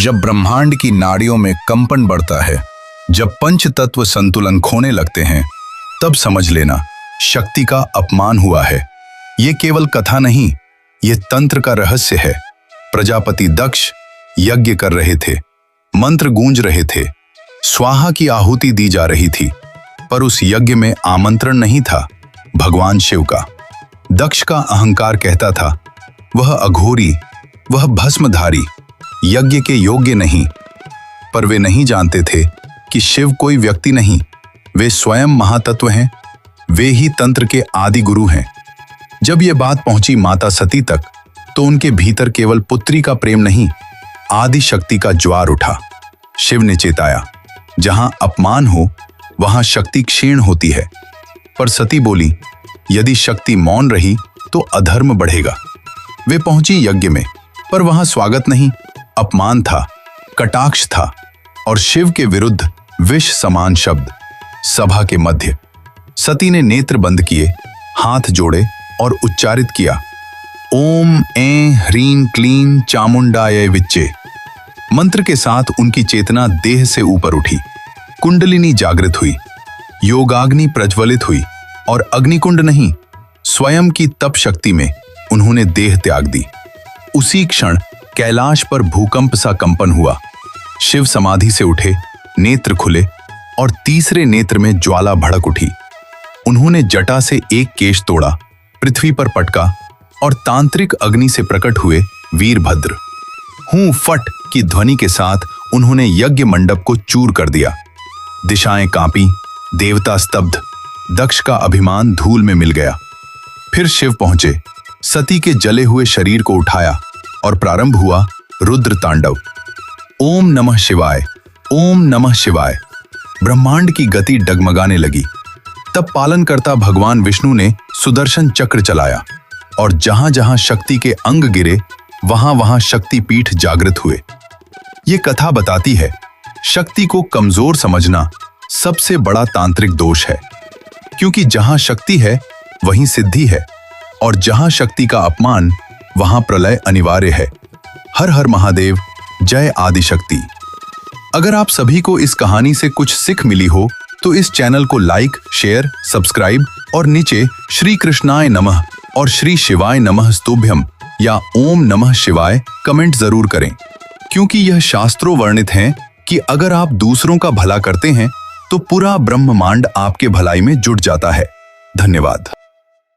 जब ब्रह्मांड की नाड़ियों में कंपन बढ़ता है, जब पंच तत्व संतुलन खोने लगते हैं, तब समझ लेना शक्ति का अपमान हुआ है। ये केवल कथा नहीं, ये तंत्र का रहस्य है। प्रजापति दक्ष यज्ञ कर रहे थे, मंत्र गूंज रहे थे, स्वाहा की आहुति दी जा रही थी, पर उस यज्ञ में आमंत्रण नहीं था भगवान शिव का। दक्ष का अहंकार कहता था, वह अघोरी, वह भस्मधारी यज्ञ के योग्य नहीं। पर वे नहीं जानते थे कि शिव कोई व्यक्ति नहीं, वे स्वयं महातत्व हैं, वे ही तंत्र के आदि गुरु हैं। जब ये बात पहुंची माता सती तक, तो उनके भीतर केवल पुत्री का प्रेम नहीं, आदि शक्ति का ज्वार उठा। शिव ने चेताया, जहां अपमान हो वहां शक्ति क्षीण होती है। पर सती बोली, यदि शक्ति मौन रही तो अधर्म बढ़ेगा। वे पहुंची यज्ञ में, पर वहां स्वागत नहीं, अपमान था, कटाक्ष था और शिव के विरुद्ध विष समान शब्द। सभा के मध्य सती ने नेत्र बंद किए, हाथ जोड़े और उच्चारित किया, ओम ऐं ह्रीं क्लीं चामुंडाय विच्चे। मंत्र के साथ उनकी चेतना देह से ऊपर उठी, कुंडलिनी जागृत हुई, योगाग्नि प्रज्वलित हुई और अग्निकुंड नहीं, स्वयं की तप शक्ति में उन्होंने देह त्याग दी। उसी क्षण कैलाश पर भूकंप सा कंपन हुआ। शिव समाधि से उठे, नेत्र खुले और तीसरे नेत्र में ज्वाला भड़क उठी। उन्होंने जटा से एक केश तोड़ा, पृथ्वी पर पटका और तांत्रिक अग्नि से प्रकट हुए वीरभद्र। हूं फट की ध्वनि के साथ उन्होंने यज्ञ मंडप को चूर कर दिया। दिशाएं कांपी, देवता स्तब्ध, दक्ष का अभिमान धूल में मिल गया। फिर शिव पहुंचे, सती के जले हुए शरीर को उठाया और प्रारंभ हुआ रुद्र तांडव। ओम नमः शिवाय, ओम नमः शिवाय। ब्रह्मांड की गति डगमगाने लगी। तब पालनकर्ता भगवान विष्णु ने सुदर्शन चक्र चलाया और जहां जहां शक्ति के अंग गिरे, वहां वहां शक्ति पीठ जागृत हुए। ये कथा बताती है, शक्ति को कमजोर समझना सबसे बड़ा तांत्रिक दोष है, क्योंकि जहां शक्ति है वहीं सिद्धि है और जहां शक्ति का अपमान वहां प्रलय अनिवार्य है। हर हर महादेव, जय आदिशक्ति। अगर आप सभी को इस कहानी से कुछ सीख मिली हो तो इस चैनल को लाइक, शेयर, सब्सक्राइब और नीचे श्री कृष्णाय नमः और श्री शिवाय नमः स्तुभ्यम या ओम नमः शिवाय कमेंट जरूर करें, क्योंकि यह शास्त्रों वर्णित है कि अगर आप दूसरों का भला करते हैं तो पूरा ब्रह्मांड आपके भलाई में जुट जाता है। धन्यवाद।